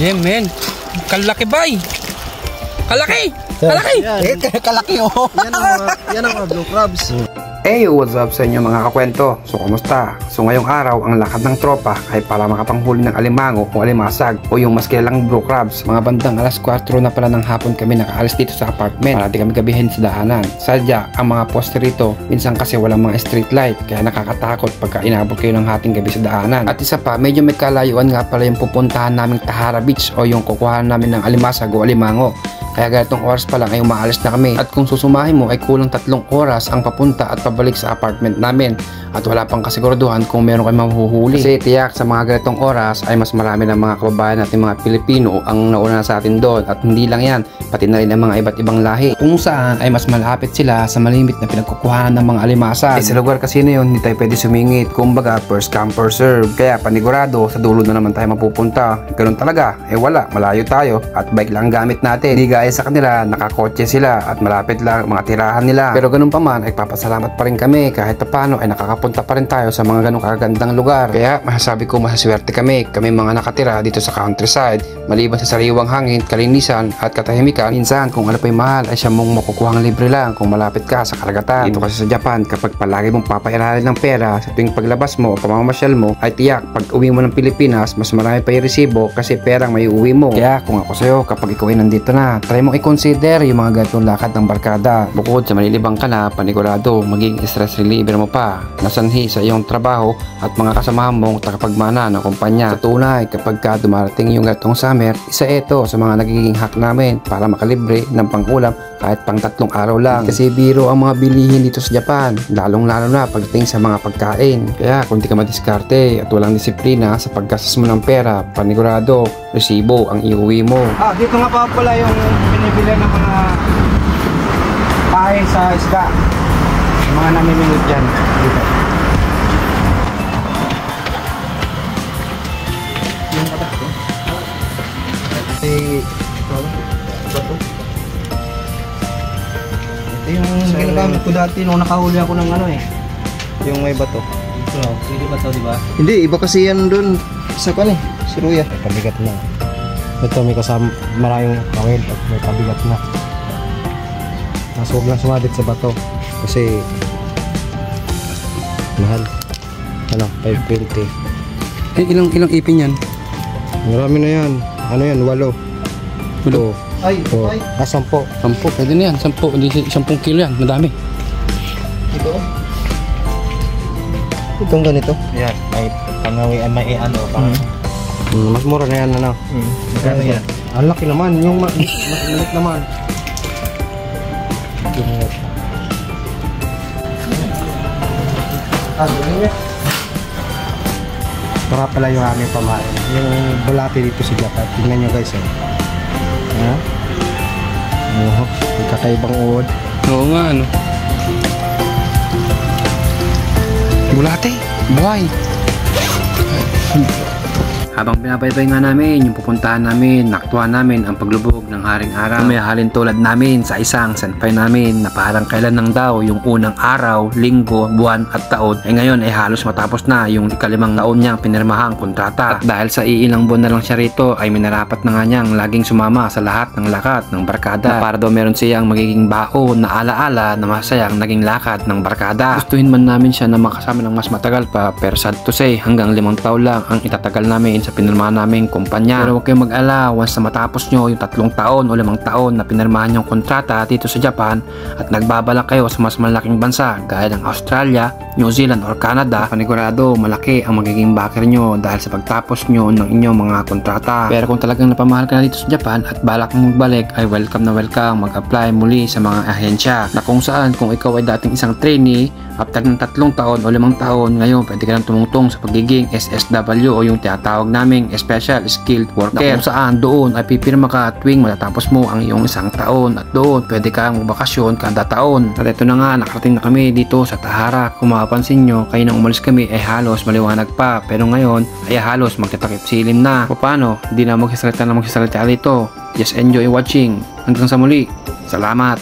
Yeah, man. Kalaki bay. Kalaki! Kalaki! Kalaki oh. Yan ang mga blue crabs. Hey, what's up sa inyo mga kakwento? So, kumusta? So, ngayong araw, ang lakad ng tropa ay para makapanghuli ng alimango o alimasag o yung mas kilalang blue crabs. Mga bandang alas 4 na pala ng hapon kami nakaalis dito sa apartment para di kami gabihin sa daanan. Sadya, ang mga poste rito, minsan kasi walang mga street light kaya nakakatakot pagka inabot kayo ng hating gabi sa daanan. At isa pa, medyo may kalayuan nga pala yung pupuntahan naming Tahara Beach o yung kukuhaan namin ng alimasag o alimango. Kaya ganitong oras pa lang ay umaalis na kami. At kung susumahin mo ay kulang 3 oras ang papunta at pabalik sa apartment namin. At wala pang kasiguraduhan kung meron kayo mahuhuli. Kasi tiyak sa mga ganitong oras ay mas marami ng mga kababayan natin mga Pilipino ang nauna sa atin doon. At hindi lang yan, pati na rin ang mga iba't ibang lahi. Kung saan ay mas malapit sila sa malimit na pinagkukuhanan ng mga alimasag. Sa lugar kasi na yun, hindi tayo pwede sumingit. Kumbaga, first come first serve. Kaya panigurado, sa dulo na naman tayo mapupunta. Ganun talaga, wala, malayo tayo. At bike lang gamit natin. Hindi gaya sa kanila, nakakotse sila at malapit lang mga tirahan nila. Pero ganun pa man, ay papasalamat pa rin kami kahit paano ay nakakapunta pa rin tayo sa mga ganung kagandang lugar. Kaya masasabi ko masaswerte kami mga nakatira dito sa countryside. Maliban sa sariwang hangin, kalinisan at katahimikan, minsan kung ano pa'y mahal ay siya mong makukuhang libre lang kung malapit ka sa karagatan. Dito kasi sa Japan, kapag palagi mong papairalin ng pera sa tuwing paglabas mo o pamamasyal mo, ay tiyak pag uwi mo ng Pilipinas, mas marami pa yung resibo kasi perang may uwi mo. Kaya kung ako sa'yo, kapag ikaw ay nandito na, try mo i-consider yung mga ganitong lakad ng barkada. Bukod sa malilibang ka na, panigurado maging stress reliever mo pa, nasanhi sa iyong trabaho at mga kasamahan mong takapagmana ng kumpanya. Sa tunay, kapag ka dumarating yung ganitong summer, isa ito sa mga nagiging hack namin para makalibre ng pang-ulam kahit pang 3 araw lang. Kasi biro ang mga bilihin dito sa Japan, lalong-lalo na pagdating sa mga pagkain. Kaya kung di ka madiskarte at walang disiplina sa paggastos mo ng pera, panigurado, resibo ang iuwi mo. Dito nga pa pala yung binibili ng mga pahay sa isda. Yung mga namimingit dyan. Dito. Yung patak ko. Ito yung ginagamit ko dati nung nakahuli ako ng ano yung may bato. Pwede ba ito, di ba? Hindi, iba kasi yan dun sa siruya. May pabigat na. Ito may kasama maraming kawil at may pabigat na. Huwag lang sumabit sa bato kasi mahal. Ano, 520. Ilang ipin yan? Marami na yan. Ano yan, 8. Walo. Ay. 10. 10, pwede na yan. 10 kilo yan, madami. Ito? Itong ganito. Yan, may pangawian, may parang Mas mura na yan, ano? magkano yan? Ang laki naman, yung maliit naman. Para pala yung aming pamain. Yung bulati dito sa Japan. Tingnan nyo guys. Yung kakaibang uod. Oo nga, ano. Bulate, buhay. Habang pinabaybay nga namin yung pupuntahan namin, naktuhan namin ang paglubog ng haring araw. May halin tulad namin sa isang senpai namin na parang kailan nang daw yung unang araw, linggo, buwan at taon ay ngayon ay halos matapos na yung 5 taon niyang pinirmahang kontrata. At dahil sa iilang buwan na lang siya rito ay minarapat na nga niyang laging sumama sa lahat ng lakad ng barkada na para daw meron siyang magiging baon na alaala na masayang naging lakad ng barkada. Gustuhin man namin siya na makasama ng mas matagal pa, pero sad to say hanggang 5 taon lang ang itatagal namin sa pinirmahan naming kumpanya. Pero huwag kayong mag-ala, once na matapos nyo yung 3 taon o 5 taon na pinirmahan yung kontrata dito sa Japan at nagbabalak kayo sa mas malaking bansa gaya ng Australia, New Zealand or Canada, panigurado malaki ang magiging backer nyo dahil sa pagtapos nyo ng inyong mga kontrata. Pero kung talagang napamahal ka na dito sa Japan at balak mong magbalik ay welcome na welcome mag-apply muli sa mga ahensya na kung saan kung ikaw ay dating isang trainee after ng 3 taon o 5 taon, ngayon pwede ka nang tumungtong sa pagiging SSW o yung tinatawag naming Special Skilled Worker na kung saan doon ay pipirma ka tuwing matatapos mo ang iyong 1 taon at doon pwede kang magbakasyon kada taon. At ito na nga, nakarating na kami dito sa Tahara. Kung mapapansin nyo, kayo nang umalis kami ay halos maliwanag pa, pero ngayon ay halos magtatakip silim na. Paano? Hindi na magsasalita dito. Just enjoy watching. Hanggang sa muli. Salamat!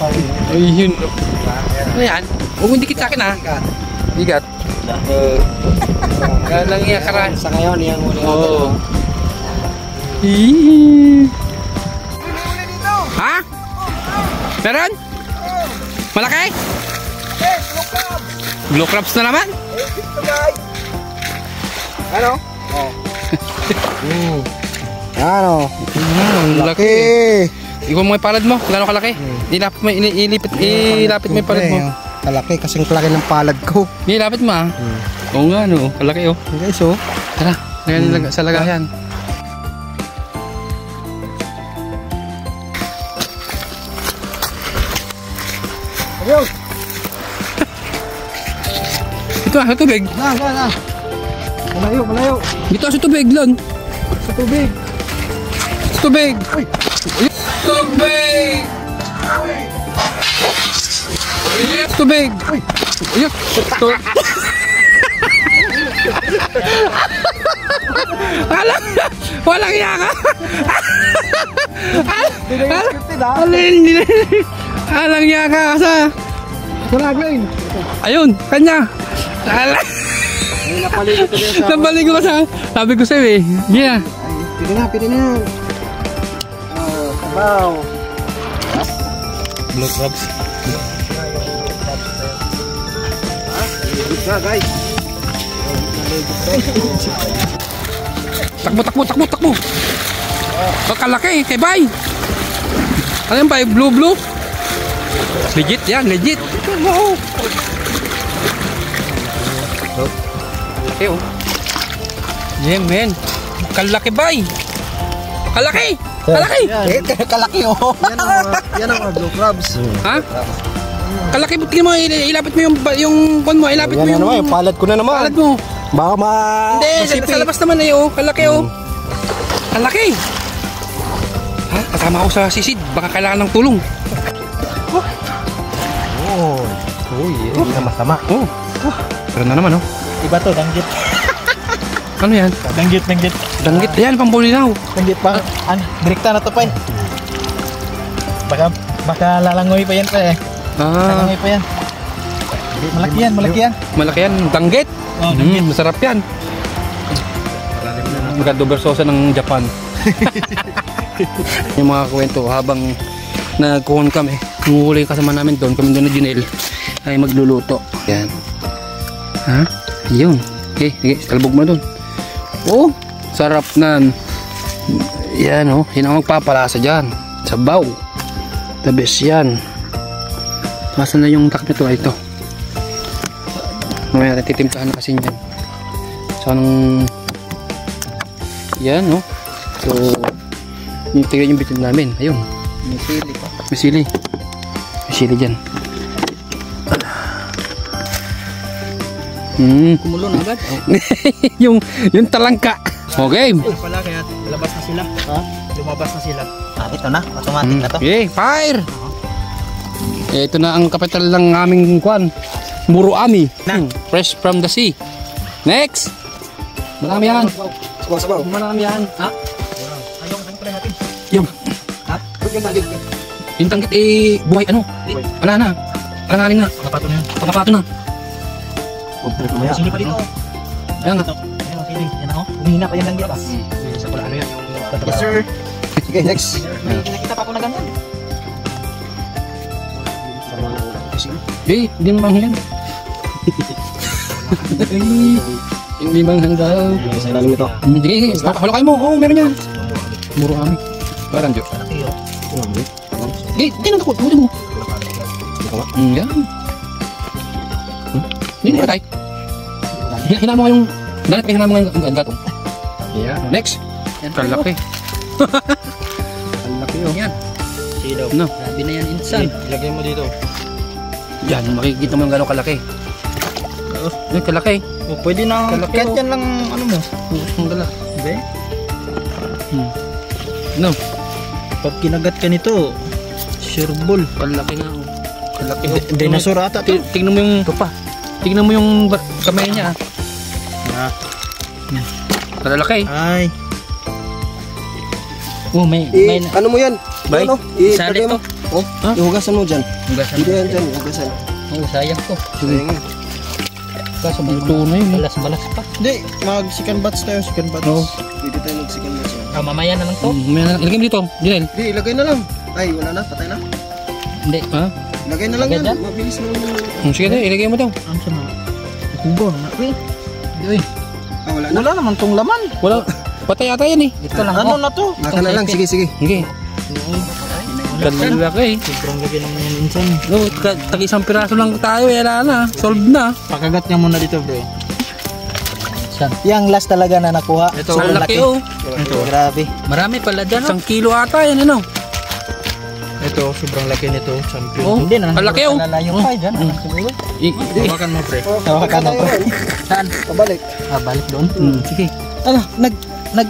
Ayun. Ano yan? Huwag mo dikit sa akin ha. Bigat. Kaya lang iya karan. Sa ngayon, yan muli. Oo. Ha? Meron? Malaki? Blue crabs na naman? Ano? Ano? Laki. Ikaw mo yung palad mo. Gano'ng kalaki? Ilapit mo yung palad mo. Kalaki kasing kalaki ng palad ko. Ilapit mo ah. Oo nga no. Kalaki oh. Guys, oh. Tara. Ngayon sa lagayan. Ayun. Ito ah, sa tubig. Na. Malayo. Dito sa tubig lang. Sa tubig. Sa tubig. Tubig! Tubig! Ayun! Walang iya ka! Walang iya ka sa... Ayun! Kanya! Napaligo ka sa... Sabi ko sa'yo eh. Yeah. Pwede na. Wow. Blue crabs. Takbo. Kalaki, kay bay. Ano yan bay? Blue? Legit yan, legit. Kalaki oh. Yeah man. Kalaki bay. Kalaki! Kalaki, oh. Yan ang mga blue crabs. Ha? Kalaki, tingin mo, ilapit mo yung kon mo, ilapit mo yung... Yung palad ko na naman. Palad mo. Baka Hindi, sa labas naman eh, oh. Kalaki, oh. Kalaki! Ha? Kasama ako sa sisid, baka kailangan ng tulong. Hindi na masama. Oh. Pero na naman, oh. Iba to, danggit. Ano yan? Danggit. Danggit, yan, pambulinaw. Danggit pa. Direkta na to pa eh. Baka lalangoy pa yan pa eh. Lalangoy pa yan. Malaki yan. Malaki yan, danggit. Oh, danggit. Masarap yan. Magkadobersosa ng Japan. Yung mga kwento habang nagkuhan kami, huli kasama namin doon, kami doon na Junel ay magluluto. Yan. Ha? Yun. Okay, talbog mo doon. Oh, sarap nan. Yan oh, yun ang magpapalasa dyan. Sabaw. The best yan. Masa na yung takip nito? Ito. Mamaya natin titimplahan na kasi yan. So anong... Yan oh. So, yung tignan yung bitin namin. Ayun. May sili pa. May sili. May sili dyan. Kumulo na agad. yung talangka. Okay. Pala kaya labas na sila. Ha? Lumabas na sila. Ito na, automatic na to. Okay, fire. Ito na ang kapital ng aming kwan. Muruami. Fresh from the sea. Next. Marami yan. Sabaw. Marami yan. Ha? Ayong pala natin. Yung. Ha? Yung tanggit eh buhay ano? Wala na. Alangaling na. Pakapato na yan. Pakapato na. Sili pa dito. Ayan nga. Ayan, sili. Yan ako. Humihina pa yan danggit pa. Sa pula ano yan. Yes sir. Okay, next. May nakita pa ako na ganyan. Hindi naman yan. Hindi bang daw. Sa ilalim ito. Sige, halakay mo. Oo, meron yan. Muruami. Parang Diyo. Hindi na ako. Huwag mo. Yan. Hindi na tayo. Hina mo yung... Dalat may hina mo yung gatong. Yeah. Next. Yan, kalaki. Kalaki oh. Yan. Silaw. No. Grabe na yan insan. Ilagay mo dito. Yan, makikita mo yung gano'ng kalaki. Yan, kalaki. Oh, pwede na. Kalaki, Kahit oh. yan lang ano mo. Ang dala. Hindi. No. Pag kinagat ka nito, sureball. Kalaki nga oh. Kalaki oh. Dinosaur ata to. Tingnan mo yung tupa. Tingnan mo yung kamay niya. Kalalaki. Ay. Oh, may Ano mo yan? Bay, Ano? salit to. Oh, ihugasan mo dyan. Hugasan Hindi yan dyan, ihugasan. Oh, sayang ko. Sayang yan. Kaso buto na yun. Balas-balas pa. Hindi, mag-second batch tayo, second batch. Oo. Pwede tayo mag-second batch. Mamaya na lang to. Ilagay mo dito, Junel. Hindi, ilagay na lang. Ay, wala na, patay na. Hindi. Ha? Ilagay na lang Lagay yan, dyan? mabilis na lang. Sige na, ilagay mo daw. Ano siya na? Kubong na. Uy. Ah, wala na. Wala naman tong laman. Wala. Patay ata yan eh. Ito lang. Ano na to? Aka na lang, sige, sige. Sige. Kalaki. Sobrang lagi naman yan minsan. No, tag-isang piraso lang tayo, wala na. Solved na. Pakagat niya muna dito, bro. Yang last talaga na nakuha. Ito, ang laki oh. Ito, grabe. Marami pala dyan. 1 kilo ata yan, ano? Ito, sobrang laki nito. Champion. Oh, Hindi na. ang laki oh. Nalayo pa dyan. Siguro. Hawakan mo, pre. Hawakan mo, pre. Saan? Pabalik. Balik doon. Sige. Ano,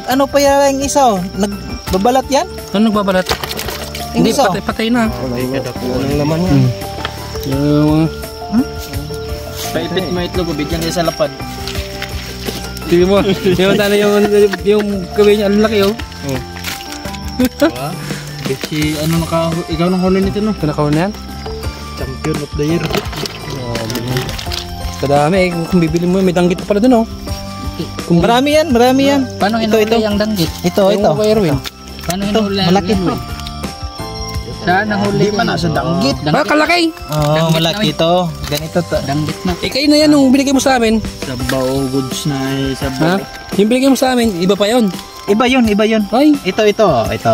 ano pa yan yung isa oh? Nagbabalat yan? Ano nagbabalat? Yung Hindi, isa oh? patay na. Walang laman yan. Yung... Paipit mo itlog, bigyan niya sa lapad. Sige mo. Yung tala yung gawin niya, ang laki oh. Si ano ikaw nang huli nito no? Pinakaw na yan. Champion of the year. Kadami eh. Kung bibili mo, may danggit pa pala dun oh. Marami yan. Paano hinuli ang danggit? Ito. Kay Erwin. Paano hinuli? Malaki to. Saan nahuli? Di pa nasa danggit. Ah, kalaki! Oh, malaki to. Ganito to. Danggit na. Eh, kayo na yan nung binigay mo sa amin. Sabaw goods na Ha? Yung binigay mo sa amin, iba pa yun. Iba yun. Ay. Ito.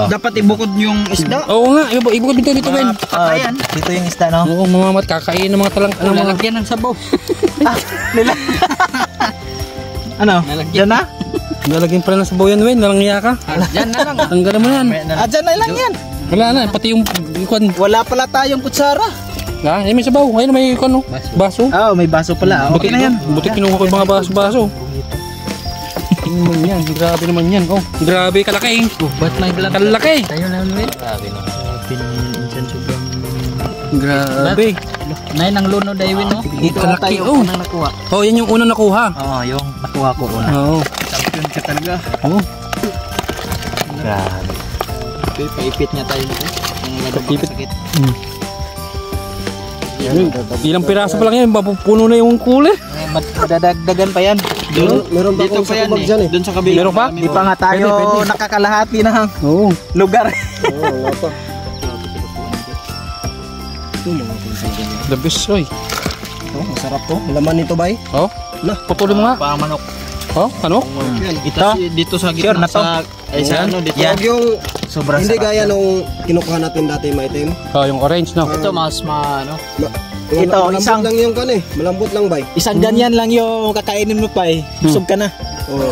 Dapat ibukod yung isda. Oo nga, iba dito Ben. Patayan. Dito yung isda no? Oo, mga kakain ng mga talang, ano mga Lalagyan ng sabaw. Ano? Yan na? Lalagyan pala ng sabaw yan, Wen. Nalangya ka. Yan na lang. Tanggalan mo yan. Dyan na lang yan. Wala na, pati yung kwan. Wala pala tayong kutsara. Ha? May sabaw. Ayun, may kwan, no? Baso. Oh, may baso pala. Okay na yan. Buti kinuha ko yung mga baso-baso. Tingnan yan. Grabe naman yan. Oh, grabe kalaki. Oh, ba't may kalaki? Tayo na ulit. Grabe no. Pinsan sobrang. Grabe. Nay nang luno Daywin no. Dito na Kalaki, tayo oh. unang nakuha. Oh, yan yung unang nakuha. Oo, yung nakuha ko una. Oo. Champion ka talaga. Oo. Grabe. Okay, paipit niya tayo dito. Ang Paipit. sakit. Ilang piraso pa lang yan. Mapupuno na yung kuli. Madadagdagan pa yan. Meron ba Dito akong pa yan sakubag dyan eh? Doon sa kabila. Meron pa? Di pa nga tayo Pwede. nakakalahati ng Oo. lugar. Oo, wala pa. The best, oy. Oh, masarap to. Laman nito ba eh? Oh. Putulin mo nga. Pamanok. Oh, ano? Ito dito sa gitna Sure na to? sa sa ano dito. Huwag yung Sobrang hindi sarap. gaya nung kinukuha natin dati maitim. Oh, yung orange, no? Ito mas ano. Ito, malambot isang- lang yung kan eh. Malambot lang ba eh? Isang ganyan lang yung kakainin mo pa eh. Busog ka na. Oo.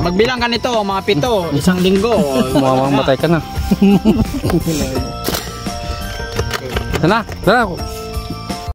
Magbilang ka nito, mga 7, isang linggo. Mamamatay ka na. Sana,